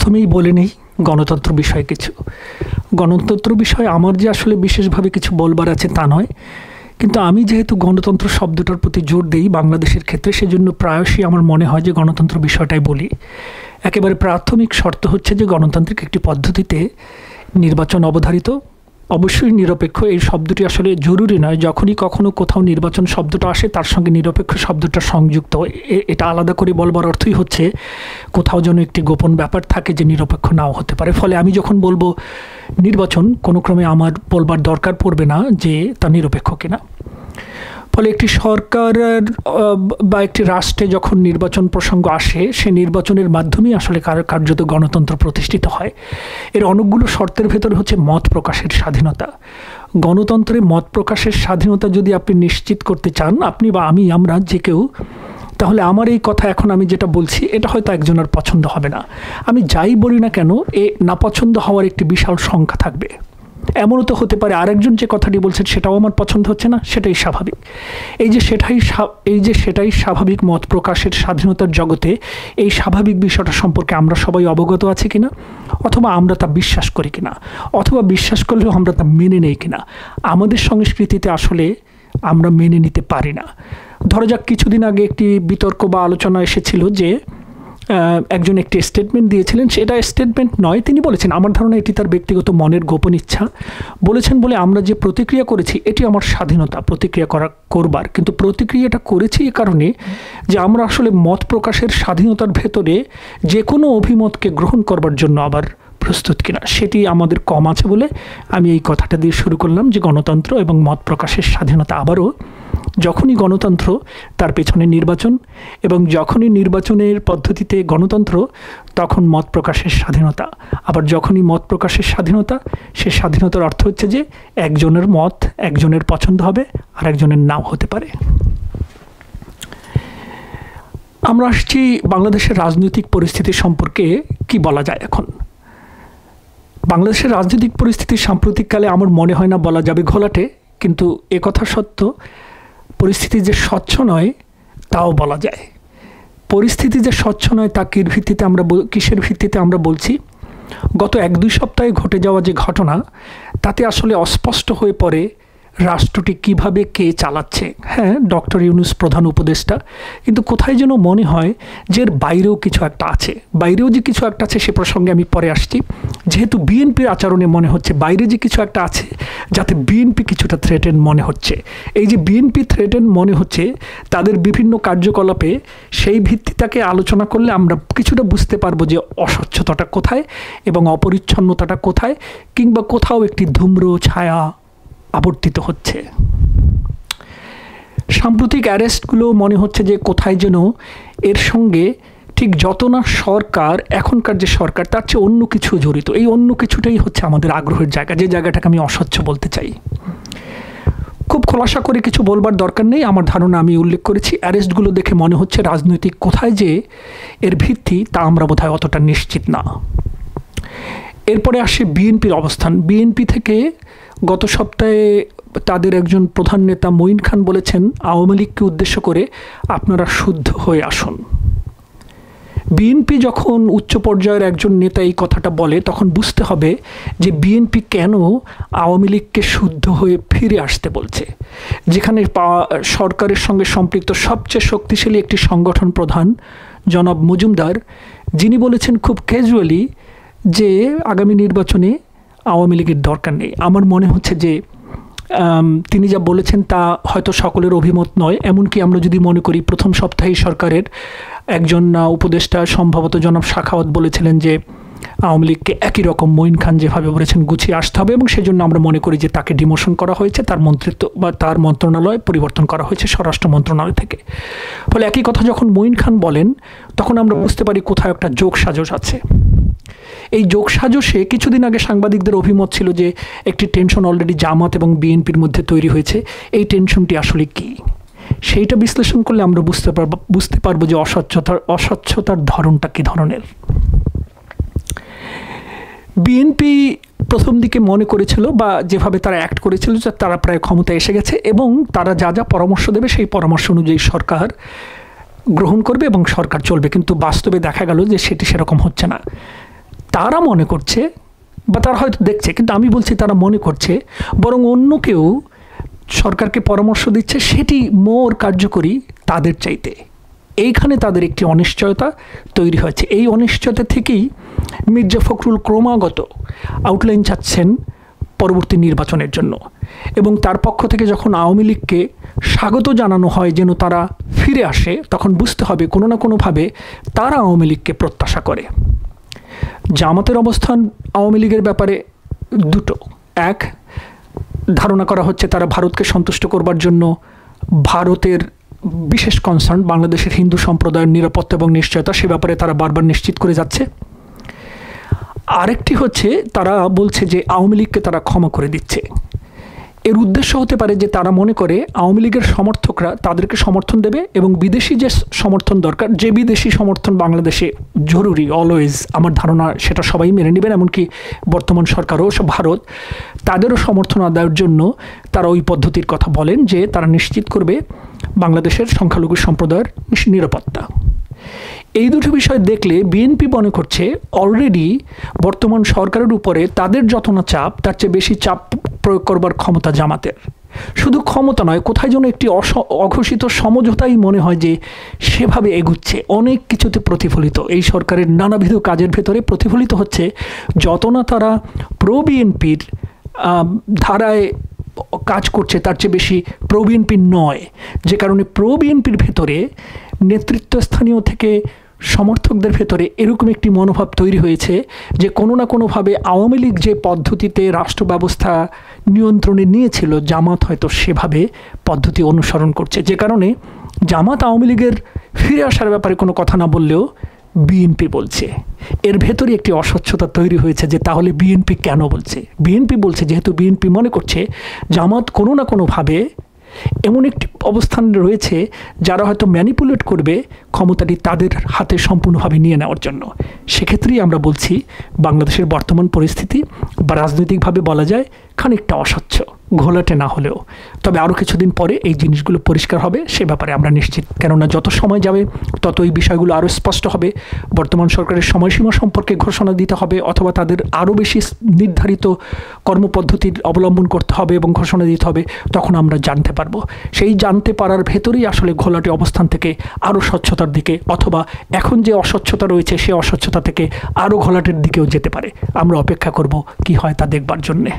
প্রথমেই বলে নেই গণতন্ত্র বিষয়ে কিছু। গণতন্ত্র বিষয়ে আমার যে আসলে বিশেষভাবে কিছু বলবার আছে তা নয়, কিন্তু আমি যেহেতু গণতন্ত্র শব্দটার প্রতি জোর দিই বাংলাদেশের ক্ষেত্রে, সেজন্য প্রায়শই আমার মনে হয় যে গণতন্ত্র বিষয়টাই বলি। একেবারে প্রাথমিক শর্ত হচ্ছে যে গণতান্ত্রিক একটি পদ্ধতিতে নির্বাচন অবধারিত, অবশ্যই নিরপেক্ষ। এই শব্দটি আসলে জরুরি নয়, যখনই কখনো কোথাও নির্বাচন শব্দটা আসে তার সঙ্গে নিরপেক্ষ শব্দটা সংযুক্ত। এটা আলাদা করে বলবার অর্থই হচ্ছে কোথাও যেন একটি গোপন ব্যাপার থাকে যে নিরপেক্ষ নাও হতে পারে। ফলে আমি যখন বলবো নির্বাচন, কোনো ক্রমে আমার বলবার দরকার পড়বে না যে তা নিরপেক্ষ কিনা। ফলে একটি সরকারের বা একটি রাষ্ট্রে যখন নির্বাচন প্রসঙ্গ আসে, সে নির্বাচনের মাধ্যমেই আসলে কার্যত গণতন্ত্র প্রতিষ্ঠিত হয়। এর অনেকগুলো শর্তের ভেতরে হচ্ছে মত প্রকাশের স্বাধীনতা। গণতন্ত্রে মত প্রকাশের স্বাধীনতা যদি আপনি নিশ্চিত করতে চান, আপনি বা আমি, আমরা যে কেউ, তাহলে আমার এই কথা এখন আমি যেটা বলছি এটা হয়তো একজনের পছন্দ হবে না। আমি যাই বলি না কেন, না পছন্দ হওয়ার একটি বিশাল সংখ্যা থাকবে। এমনও তো হতে পারে আরেকজন যে কথাটি বলছেন সেটাও আমার পছন্দ হচ্ছে না, সেটাই স্বাভাবিক। এই যে সেটাই স্বাভাবিক মত প্রকাশের স্বাধীনতার জগতে এই স্বাভাবিক বিষয়টা সম্পর্কে আমরা সবাই অবগত আছি কিনা, অথবা আমরা তা বিশ্বাস করি কিনা, অথবা বিশ্বাস করলেও আমরা তা মেনে নেই কিনা। আমাদের সংস্কৃতিতে আসলে আমরা মেনে নিতে পারি না। ধরা যাক কিছুদিন আগে একটি বিতর্ক বা আলোচনা এসেছিল যে একজন একটি স্টেটমেন্ট দিয়েছিলেন, সেটা স্টেটমেন্ট নয়, তিনি বলেছেন, আমার ধারণা এটি তার ব্যক্তিগত মনের গোপন ইচ্ছা, বলেছেন বলে আমরা যে প্রতিক্রিয়া করেছি এটি আমার স্বাধীনতা প্রতিক্রিয়া করবার, কিন্তু প্রতিক্রিয়াটা করেছি এ কারণে যে আমরা আসলে মত প্রকাশের স্বাধীনতার ভেতরে যে কোনো অভিমতকে গ্রহণ করবার জন্য আবার প্রস্তুত কিনা সেটি আমাদের কম আছে বলে আমি এই কথাটা দিয়ে শুরু করলাম যে গণতন্ত্র এবং মত প্রকাশের স্বাধীনতা। আবারও যখনই গণতন্ত্র তার পেছনে নির্বাচন, এবং যখনই নির্বাচনের পদ্ধতিতে গণতন্ত্র তখন মত প্রকাশের স্বাধীনতা। আবার যখনই মত প্রকাশের স্বাধীনতা, সে স্বাধীনতার অর্থ হচ্ছে যে একজনের মত একজনের পছন্দ হবে আর একজনের নাও হতে পারে। আমরা আসছি বাংলাদেশের রাজনৈতিক পরিস্থিতি সম্পর্কে কি বলা যায় এখন। বাংলাদেশের রাজনৈতিক পরিস্থিতি সাম্প্রতিককালে আমার মনে হয় না বলা যাবে ঘোলাটে, কিন্তু একথা সত্য, পরিস্থিতি যে স্বচ্ছ নয় তাও বলা যায়। পরিস্থিতি যে স্বচ্ছ নয় তা কিসের ভিত্তিতে আমরা বলছি? গত 1-2 সপ্তাহে ঘটে যাওয়া যে ঘটনা, তাতে আসলে অস্পষ্ট হয়ে পড়ে রাষ্ট্রটি কিভাবে কে চালাচ্ছে। হ্যাঁ, ডক্টর ইউনূস প্রধান উপদেষ্টা, কিন্তু কোথায় যেন মনে হয় যে এর বাইরেও কিছু একটা আছে। বাইরেও যে কিছু একটা আছে সে প্রসঙ্গে আমি পরে আসছি। যেহেতু বিএনপির আচরণে মনে হচ্ছে বাইরে যে কিছু একটা আছে, যাতে বিএনপি কিছুটা থ্রেটেন মনে হচ্ছে। এই যে বিএনপি থ্রেটেন মনে হচ্ছে তাদের বিভিন্ন কার্যকলাপে, সেই ভিত্তিটাকে আলোচনা করলে আমরা কিছুটা বুঝতে পারবো যে অস্বচ্ছতাটা কোথায় এবং অপরিচ্ছন্নতাটা কোথায়, কিংবা কোথাও একটি ধূম্র ছায়া আবর্তিত হচ্ছে। সাম্প্রতিক অ্যারেস্টগুলো মনে হচ্ছে যে কোথায় যেন এর সঙ্গে ঠিক যত না সরকার, এখনকার যে সরকার, তার চেয়ে অন্য কিছু জড়িত। এই অন্য কিছুটাই হচ্ছে আমাদের আগ্রহের জায়গা, যে জায়গাটাকে আমি অস্বচ্ছ বলতে চাই। খুব খোলাসা করে কিছু বলবার দরকার নেই, আমার ধারণা আমি উল্লেখ করেছি। অ্যারেস্টগুলো দেখে মনে হচ্ছে রাজনৈতিক কোথায় যে এর ভিত্তি তা আমরা বোধহয় অতটা নিশ্চিত না। এরপরে আসে বিএনপির অবস্থান। বিএনপি থেকে গত সপ্তাহে তাদের একজন প্রধান নেতা মঈন খান বলেছেন আওয়ামী লীগকে উদ্দেশ্য করে, আপনারা শুদ্ধ হয়ে আসুন। বিএনপি যখন উচ্চ পর্যায়ের একজন নেতা এই কথাটা বলে, তখন বুঝতে হবে যে বিএনপি কেন আওয়ামী লীগকে শুদ্ধ হয়ে ফিরে আসতে বলছে। যেখানে সরকারের সঙ্গে সম্পৃক্ত সবচেয়ে শক্তিশালী একটি সংগঠন প্রধান জনাব মজুমদার, যিনি বলেছেন খুব ক্যাজুয়ালি যে আগামী নির্বাচনে আওয়ামী লীগের দরকার নেই। আমার মনে হচ্ছে যে তিনি যা বলেছেন তা হয়তো সকলের অভিমত নয়। এমনকি আমরা যদি মনে করি প্রথম সপ্তাহেই সরকারের একজন উপদেষ্টা, সম্ভবত জনাব শাখাওয়াত, বলেছিলেন যে আওয়ামী লীগকে একই রকম মঈন খান যেভাবে বলেছেন গুছিয়ে আসতে হবে, এবং সেজন্য আমরা মনে করি যে তাকে ডিমোশন করা হয়েছে, তার মন্ত্রিত্ব বা তার মন্ত্রণালয় পরিবর্তন করা হয়েছে স্বরাষ্ট্র মন্ত্রণালয় থেকে। ফলে একই কথা যখন মঈন খান বলেন, তখন আমরা বুঝতে পারি কোথাও একটা যোগসাজশ আছে। এই যোগসাজশে কিছুদিন আগে সাংবাদিকদের অভিমত ছিল যে একটি টেনশন অলরেডি জামাত এবং বিএনপির মধ্যে তৈরি হয়েছে। এই টেনশনটি আসলে কি, সেইটা বিশ্লেষণ করলে আমরা বুঝতে পারবো যে অস্বচ্ছতার ধরনটা কী ধরনের। বিএনপি প্রথম দিকে মনে করেছিল, বা যেভাবে তারা অ্যাক্ট করেছিল, যে তারা প্রায় ক্ষমতায় এসে গেছে এবং তারা যা যা পরামর্শ দেবে সেই পরামর্শ অনুযায়ী সরকার গ্রহণ করবে এবং সরকার চলবে। কিন্তু বাস্তবে দেখা গেল যে সেটি সেরকম হচ্ছে না। তারা মনে করছে, বা তারা হয়তো দেখছে, কিন্তু আমি বলছি তারা মনে করছে বরং অন্য কেউ সরকারকে পরামর্শ দিচ্ছে সেটি মোর কার্যকরী তাদের চাইতে। এইখানে তাদের একটি অনিশ্চয়তা তৈরি হয়েছে। এই অনিশ্চয়তা থেকেই মির্জা ফখরুল ক্রমাগত আউটলাইন চাচ্ছেন পরবর্তী নির্বাচনের জন্য, এবং তার পক্ষ থেকে যখন আওয়ামী লীগকে স্বাগত জানানো হয় যেন তারা ফিরে আসে, তখন বুঝতে হবে কোনো না কোনোভাবে তারা আওয়ামী লীগকে প্রত্যাশা করে। জামাতের অবস্থান আওয়ামী লীগের ব্যাপারে দুটো। এক, ধারণা করা হচ্ছে তারা ভারতকে সন্তুষ্ট করবার জন্য ভারতের বিশেষ কনসার্ন বাংলাদেশের হিন্দু সম্প্রদায়ের নিরাপত্তা এবং নিশ্চয়তা, সে ব্যাপারে তারা বারবার নিশ্চিত করে যাচ্ছে। আরেকটি হচ্ছে তারা বলছে যে আওয়ামী লীগকে তারা ক্ষমা করে দিচ্ছে। এর উদ্দেশ্য হতে পারে যে তারা মনে করে আওয়ামী লীগের সমর্থকরা তাদেরকে সমর্থন দেবে, এবং বিদেশি যে সমর্থন দরকার, যে বিদেশি সমর্থন বাংলাদেশে জরুরি অলওয়েজ, আমার ধারণা সেটা সবাই মেনে নেবেন, এমনকি বর্তমান সরকারও ভারত, তাদেরও সমর্থন আদায়ের জন্য তারা ওই পদ্ধতির কথা বলেন যে তারা নিশ্চিত করবে বাংলাদেশের সংখ্যালঘু সম্প্রদায়ের নিরাপত্তা। এই দুটো বিষয় দেখলে বিএনপি মনে করছে অলরেডি বর্তমান সরকারের উপরে তাদের যত না চাপ, তার চেয়ে বেশি চাপ প্রয়োগ করবার ক্ষমতা জামাতের। শুধু ক্ষমতা নয়, কোথায় যেন একটি অঘোষিত সমঝোতাই মনে হয় যে সেভাবে এগুচ্ছে, অনেক কিছুতে প্রতিফলিত। এই সরকারের নানাবিধ কাজের ভেতরে প্রতিফলিত হচ্ছে, যত না তারা প্রো বিএনপির ধারায় কাজ করছে তার চেয়ে বেশি প্রো বিএনপি নয়, যে কারণে প্রো বিএনপির ভেতরে নেতৃত্বস্থানীয় থেকে সমর্থকদের ভেতরে এরকম একটি মনোভাব তৈরি হয়েছে যে কোনো না কোনোভাবে আওয়ামী লীগ যে পদ্ধতিতে রাষ্ট্র ব্যবস্থা নিয়ন্ত্রণে নিয়েছিল, জামাত হয়তো সেভাবে পদ্ধতি অনুসরণ করছে, যে কারণে জামাত আওয়ামী লীগের ফিরে আসার ব্যাপারে কোনো কথা না বললেও বিএনপি বলছে। এর ভেতরে একটি অস্বচ্ছতা তৈরি হয়েছে যে তাহলে বিএনপি কেন বলছে। বিএনপি বলছে যেহেতু বিএনপি মনে করছে জামাত কোনো না কোনোভাবে এমন একটি অবস্থান রয়েছে যারা হয়তো ম্যানিপুলেট করবে ক্ষমতাটি তাদের হাতে সম্পূর্ণভাবে নিয়ে নেওয়ার জন্য। সেক্ষেত্রেই আমরা বলছি বাংলাদেশের বর্তমান পরিস্থিতি বা রাজনৈতিকভাবে বলা যায় খানিকটা অস্বচ্ছ, ঘোলাটে না হলেও। তবে আরও কিছুদিন পরে এই জিনিসগুলো পরিষ্কার হবে, সে ব্যাপারে আমরা নিশ্চিত। কেননা যত সময় যাবে তত এই বিষয়গুলো আরও স্পষ্ট হবে। বর্তমান সরকারের সময়সীমা সম্পর্কে ঘোষণা দিতে হবে, অথবা তাদের আরও বেশি নির্ধারিত কর্মপদ্ধতির অবলম্বন করতে হবে এবং ঘোষণা দিতে হবে, তখন আমরা জানতে পারবো। সেই জানতে পারার ভেতরেই আসলে ঘোলাটে অবস্থান থেকে আরও স্বচ্ছতার দিকে, অথবা এখন যে অস্বচ্ছতা রয়েছে সে অস্বচ্ছতা থেকে আরও ঘোলাটের দিকেও যেতে পারে। আমরা অপেক্ষা করব কি হয় তা দেখবার জন্যে।